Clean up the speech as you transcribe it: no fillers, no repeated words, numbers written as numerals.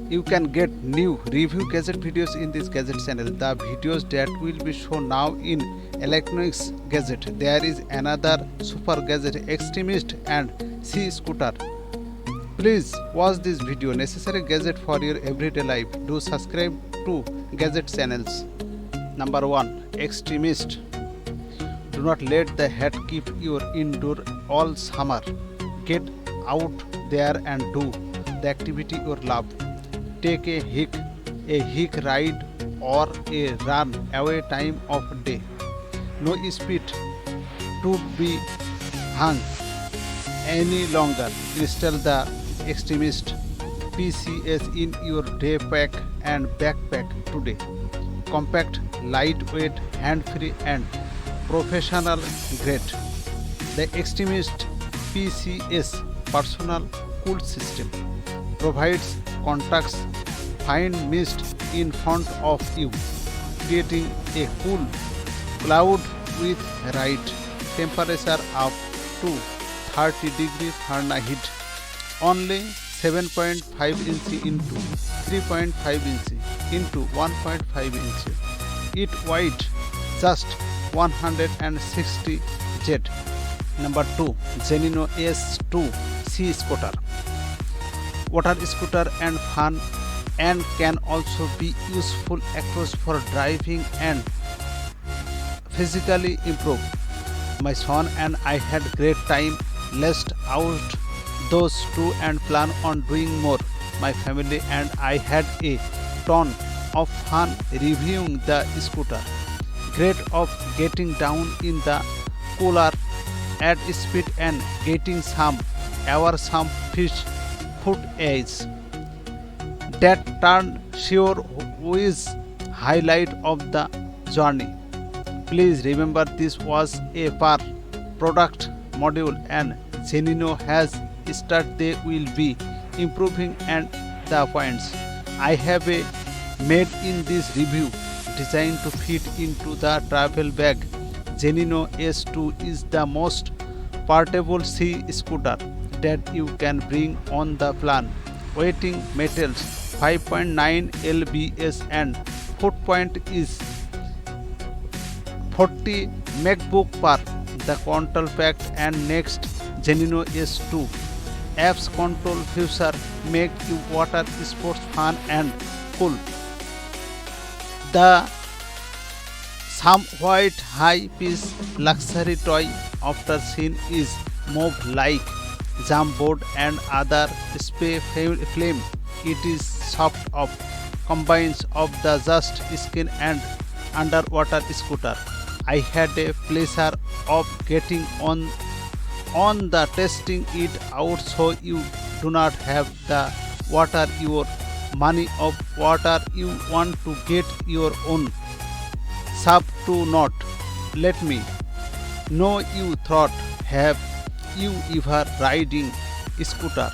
You can get new review gadget videos in this gadget channel. The videos that will be shown now in electronics gadget. There is another super gadget Extremist and seascooter. Please watch this video. Necessary gadget for your everyday life. Do subscribe to gadget channels. Number 1. Extremist. Do not let the heat keep you indoor all summer. Get out there and do the activity you love. Take a hike ride or a run away time of day. No speed to be hung any longer. Install the Extremist PCS in your day pack and backpack today. Compact, lightweight, hand-free and professional grade. The Extremist PCS personal cool system provides contacts fine mist in front of you, creating a cool cloud with right temperature up to 30 degrees Fahrenheit. Only 7.5 inch into 3.5 inch into 1.5 inch. It weight just 160 Z. Number 2. Geneinno S2 seascooter. Water scooter and fun and can also be useful across for driving and physically improve. My son and I had great time last out those two and plan on doing more. My family and I had a ton of fun reviewing the scooter. Great of getting down in the cooler at speed and getting some fish footage. That turned sure was highlight of the journey. Please remember this was a per product module and Geneinno has started. They will be improving and the points I have made in this review designed to fit into the travel bag. Geneinno S2 is the most portable sea scooter that you can bring on the plan. Weighting metals 5.9 lbs and footprint is 40 MacBook per the control pack. And next, Geneinno S2 apps control feature make you water sports fun and cool. The somewhat high-pitched luxury toy after seen is move like jump board and other spray flame. It is soft of combines of the just skin and underwater scooter. I had a pleasure of getting on the testing it out, so you do not have the water your money of water you want to get your own sub to not. Let me know you thought, have you ever riding scooter?